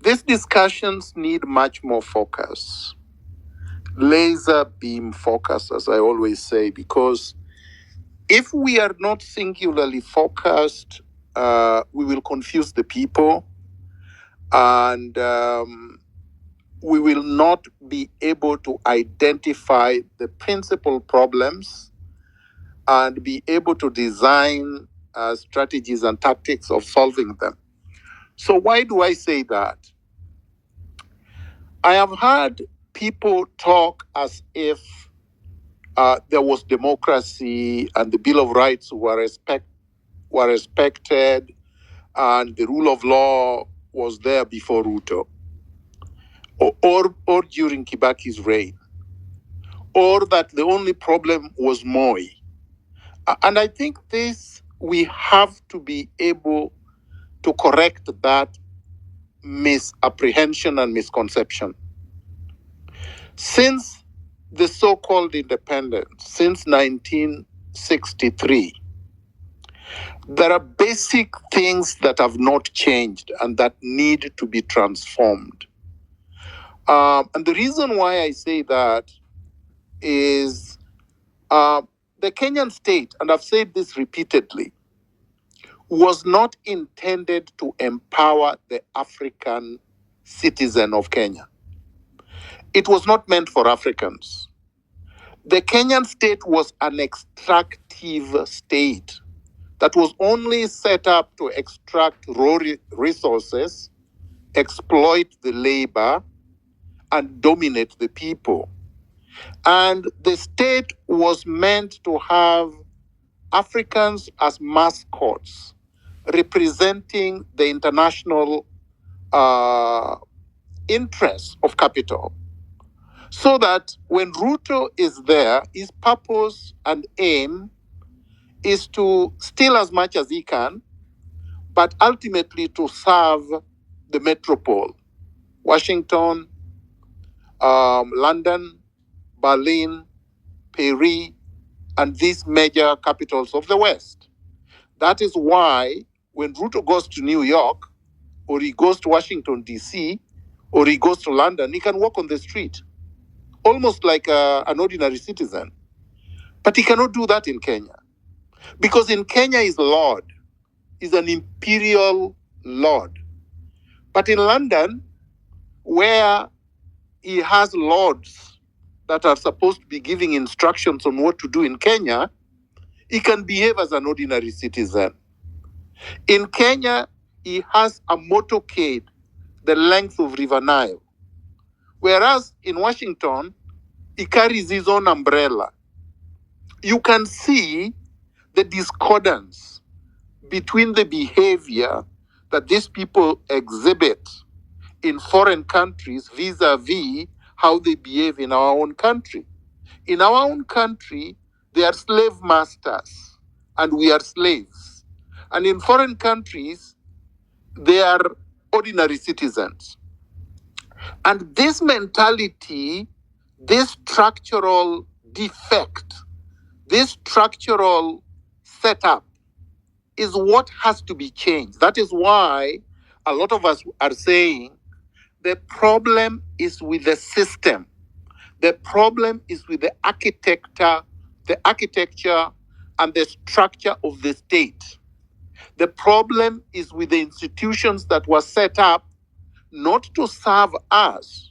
These discussions need much more focus, laser beam focus, as I always say, because if we are not singularly focused, we will confuse the people, and we will not be able to identify the principal problems and be able to design strategies and tactics of solving them. So why do I say that? I have heard people talk as if there was democracy and the Bill of Rights were respected and the rule of law was there before Ruto or during Kibaki's reign, or that the only problem was Moi. And I think we have to be able to correct that misapprehension and misconception. Since the so-called independence, since 1963, there are basic things that have not changed and that need to be transformed. And the reason why I say that is the Kenyan state, and I've said this repeatedly, was not intended to empower the African citizen of Kenya. It was not meant for Africans. The Kenyan state was an extractive state that was only set up to extract raw resources, exploit the labor, and dominate the people. And the state was meant to have Africans as mascots, representing the international interests of capital. So that when Ruto is there, his purpose and aim is to steal as much as he can, but ultimately to serve the metropole, Washington, London, Berlin, Paris, and these major capitals of the West. That is why when Ruto goes to New York, or he goes to Washington, D.C., or he goes to London, he can walk on the street, almost like an ordinary citizen. But he cannot do that in Kenya. Because in Kenya, he's Lord. He's an imperial Lord. But in London, where he has lords that are supposed to be giving instructions on what to do in Kenya, he can behave as an ordinary citizen. In Kenya, he has a motorcade the length of River Nile. Whereas in Washington, he carries his own umbrella. You can see the discordance between the behavior that these people exhibit in foreign countries vis-a-vis how they behave in our own country. In our own country, they are slave masters and we are slaves. And in foreign countries, they are ordinary citizens. And this mentality, this structural defect, this structural setup is what has to be changed. That is why a lot of us are saying the problem is with the system. The problem is with the architecture and the structure of the state. The problem is with the institutions that were set up not to serve us,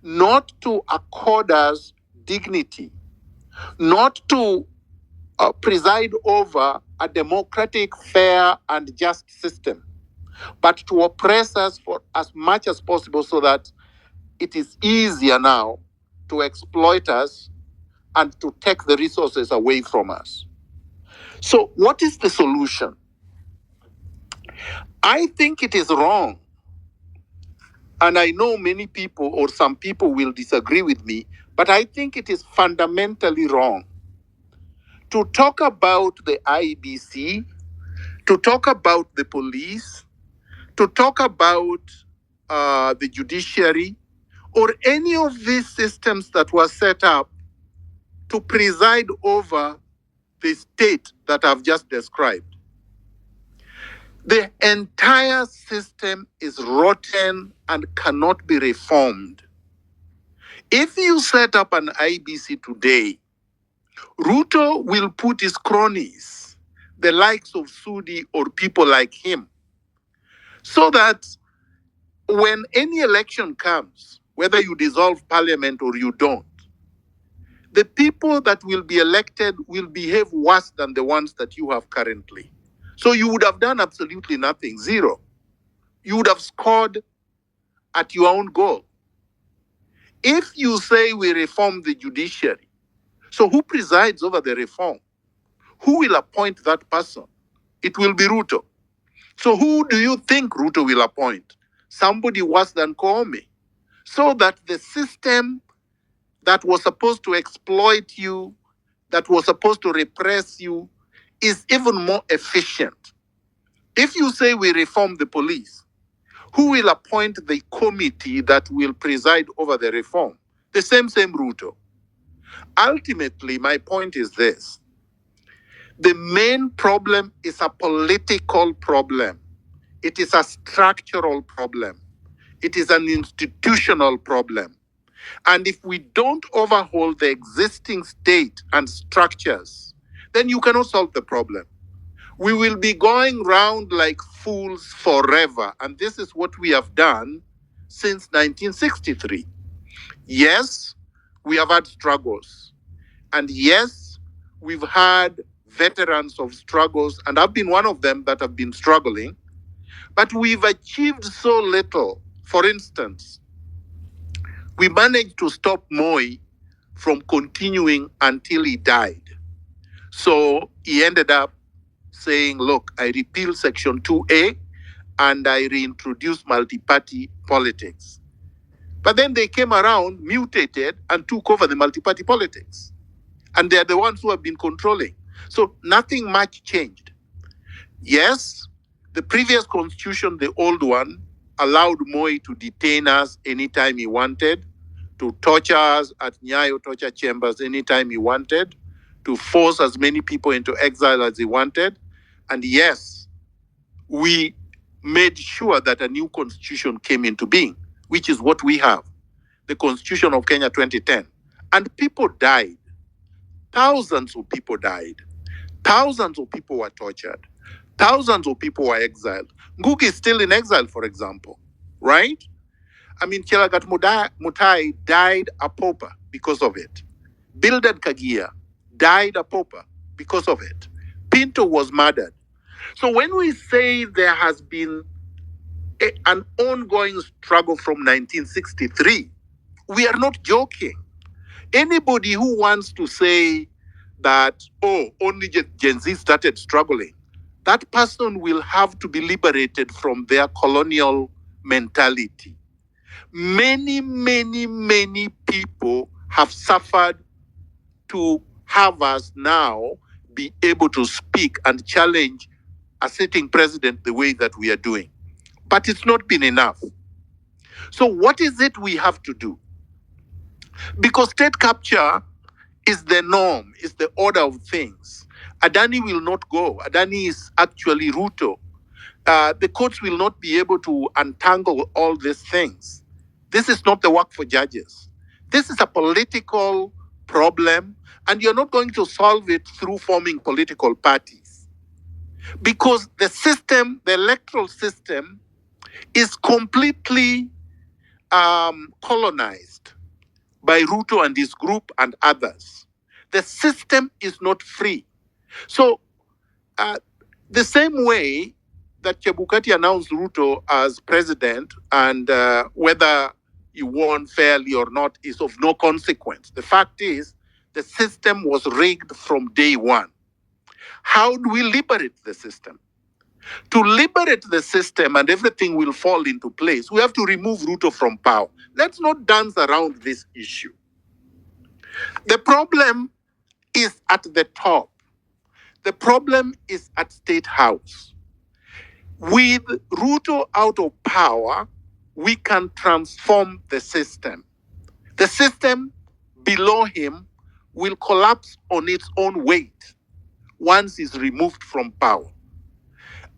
not to accord us dignity, not to preside over a democratic, fair, and just system, but to oppress us for as much as possible so that it is easier now to exploit us and to take the resources away from us. So what is the solution? I think it is wrong. And I know many people or some people will disagree with me, but I think it is fundamentally wrong to talk about the IEBC, to talk about the police, to talk about the judiciary, or any of these systems that were set up to preside over the state that I've just described. The entire system is rotten and cannot be reformed. If you set up an IBC today, Ruto will put his cronies, the likes of Sudi or people like him, so that when any election comes, whether you dissolve parliament or you don't, the people that will be elected will behave worse than the ones that you have currently. So you would have done absolutely nothing, zero. You would have scored at your own goal. If you say we reform the judiciary, so who presides over the reform? Who will appoint that person? It will be Ruto. So who do you think Ruto will appoint? Somebody worse than Koome. So that the system that was supposed to exploit you, that was supposed to repress you, is even more efficient. If you say we reform the police, who will appoint the committee that will preside over the reform? The same Ruto. Ultimately, my point is this. The main problem is a political problem. It is a structural problem. It is an institutional problem. And if we don't overhaul the existing state and structures, then you cannot solve the problem. We will be going round like fools forever. And this is what we have done since 1963. Yes, we have had struggles. And yes, we've had veterans of struggles, and I've been one of them that have been struggling. But we've achieved so little. For instance, we managed to stop Moi from continuing until he died. So he ended up saying, look, I repeal Section 2A and I reintroduce multi-party politics. But then they came around, mutated, and took over the multi-party politics. And they're the ones who have been controlling. So nothing much changed. Yes, the previous constitution, the old one, allowed Moi to detain us anytime he wanted, to torture us at Nyayo torture chambers anytime he wanted, to force as many people into exile as he wanted. And yes, we made sure that a new constitution came into being, which is what we have, the Constitution of Kenya 2010. And people died. Thousands of people died. Thousands of people were tortured. Thousands of people were exiled. Ngugi is still in exile, for example, right? I mean, Chelagat Mutai died a pauper because of it. Bildad Kagia died a pauper because of it. Pinto was murdered. So when we say there has been an ongoing struggle from 1963, we are not joking. Anybody who wants to say that, oh, only Gen Z started struggling, that person will have to be liberated from their colonial mentality. Many, many, many people have suffered to have us now be able to speak and challenge a sitting president the way that we are doing. But it's not been enough. So what is it we have to do? Because state capture is the norm, is the order of things. Adani will not go. Adani is actually Ruto. The courts will not be able to untangle all these things. This is not the work for judges. This is a political problem, and you're not going to solve it through forming political parties. Because the system, the electoral system, is completely colonized by Ruto and his group and others. The system is not free. So, the same way that Chebukati announced Ruto as president, and whether he won fairly or not is of no consequence. The fact is, the system was rigged from day one. How do we liberate the system? To liberate the system and everything will fall into place, we have to remove Ruto from power. Let's not dance around this issue. The problem is at the top. The problem is at State House. With Ruto out of power, we can transform the system. The system below him will collapse on its own weight once he's removed from power.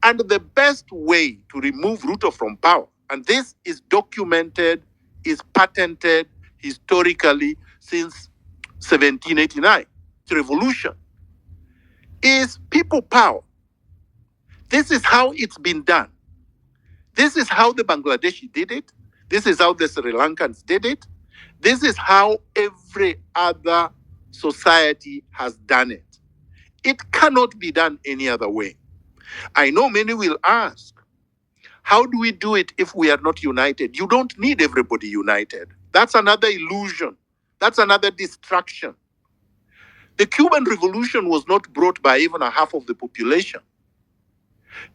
And the best way to remove Ruto from power, and this is documented, is patented historically since 1789, the revolution, is people power. This is how it's been done. This is how the Bangladeshi did it. This is how the Sri Lankans did it. This is how every other society has done it. It cannot be done any other way. I know many will ask, how do we do it if we are not united? You don't need everybody united. That's another illusion. That's another distraction. The Cuban Revolution was not brought by even a half of the population.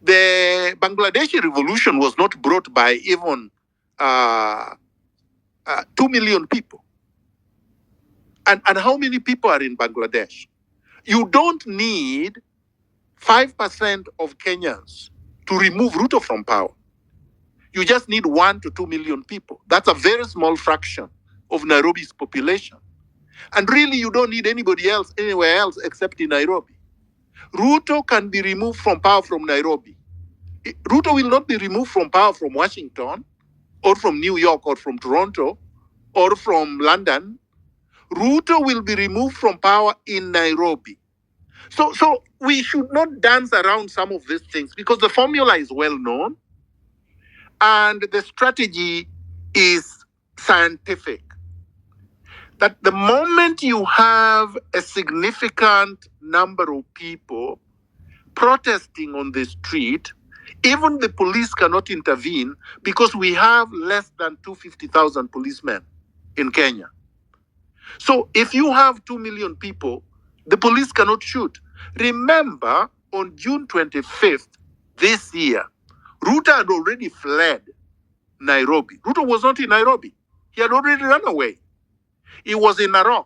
The Bangladeshi Revolution was not brought by even 2 million people. And how many people are in Bangladesh? You don't need 5% of Kenyans to remove Ruto from power. You just need 1 to 2 million people. That's a very small fraction of Nairobi's population. And really, you don't need anybody else anywhere else except in Nairobi. Ruto can be removed from power from Nairobi. Ruto will not be removed from power from Washington or from New York or from Toronto or from London. Ruto will be removed from power in Nairobi. So we should not dance around some of these things because the formula is well known and the strategy is scientific. That the moment you have a significant number of people protesting on the street, even the police cannot intervene because we have less than 250,000 policemen in Kenya. So if you have 2 million people, the police cannot shoot. Remember, on June 25th this year, Ruto had already fled Nairobi. Ruto was not in Nairobi. He had already run away. He was in Narok,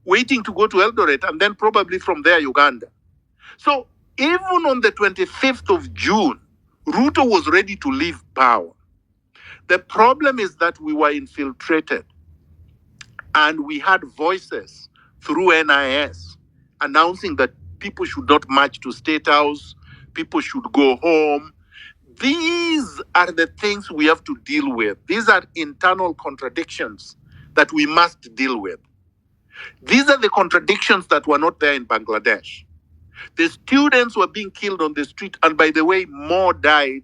waiting to go to Eldoret and then probably from there, Uganda. So even on the 25th of June, Ruto was ready to leave power. The problem is that we were infiltrated and we had voices through NIS announcing that people should not march to State House, people should go home. These are the things we have to deal with. These are internal contradictions that we must deal with. These are the contradictions that were not there in Bangladesh. The students were being killed on the street, and by the way, more died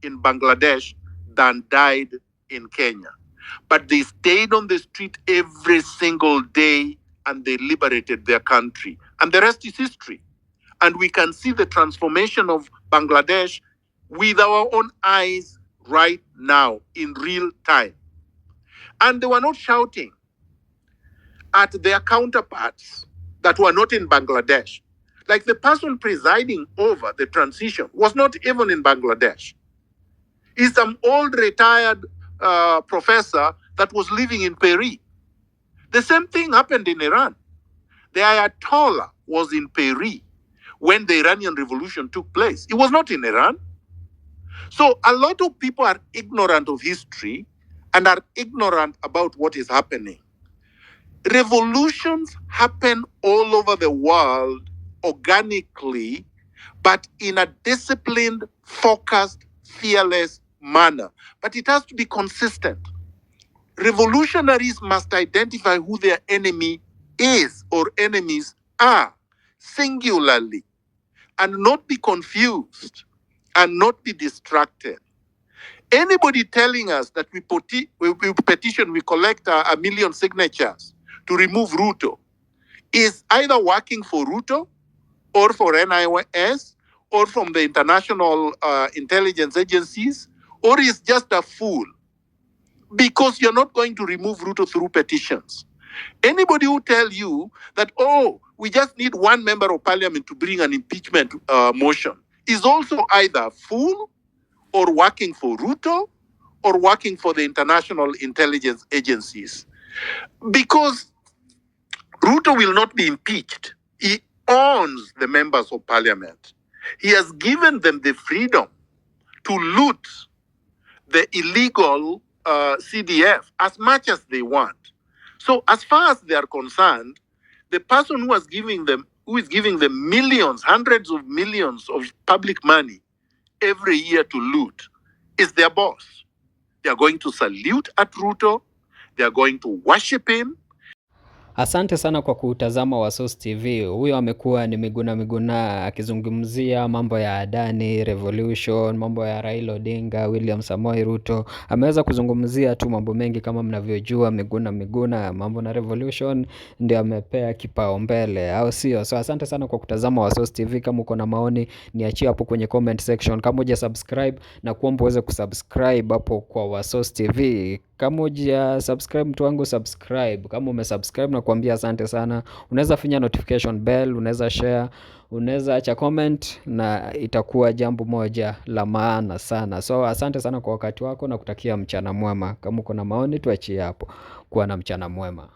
in Bangladesh than died in Kenya. But they stayed on the street every single day and they liberated their country. And the rest is history. And we can see the transformation of Bangladesh with our own eyes right now in real time. And they were not shouting at their counterparts that were not in Bangladesh. Like the person presiding over the transition was not even in Bangladesh. He's some old retired professor that was living in Paris. The same thing happened in Iran. The Ayatollah was in Paris when the Iranian Revolution took place. It was not in Iran. So a lot of people are ignorant of history and are ignorant about what is happening. Revolutions happen all over the world organically, but in a disciplined, focused, fearless manner. But it has to be consistent. Revolutionaries must identify who their enemy is or enemies are singularly and not be confused and not be distracted. Anybody telling us that we petition, we collect 1 million signatures to remove Ruto is either working for Ruto or for NIS or from the international intelligence agencies, or is just a fool because you're not going to remove Ruto through petitions. Anybody who tell you that, oh, we just need one member of parliament to bring an impeachment motion is also either a fool or working for Ruto or working for the international intelligence agencies. Because Ruto will not be impeached. He owns the members of parliament. He has given them the freedom to loot the illegal CDF as much as they want. So as far as they are concerned, the person who is giving them millions, hundreds of millions of public money every year to loot is their boss. They are going to salute at Ruto. They are going to worship him. Asante sana kwa kutazama Wasource TV. Huyo amekuwa ni Miguna akizungumzia mambo ya Adani Revolution, mambo ya Raila Odinga, William Samoei Ruto. Ameweza kuzungumzia tu mambo mengi kama mnavyojua. Miguna mambo na Revolution ndio amepea kipaumbele, au sio? So asante sana kwa kutazama Wasource TV. Kama uko na maoni niachie hapo kwenye comment section. Kama hujasubscribe na kuomba uweze kusubscribe hapo kwa Wasource TV. Kama huja subscribe mtu wangu subscribe. Kama umesubscribe na kuambia asante sana. Unaweza finya notification bell, unaweza share, unaweza acha comment na itakuwa jambo moja la maana sana. So asante sana kwa wakati wako na kutakia mchana mwema. Kama uko na maoni tuachie hapo. Kuwa na mchana mwema.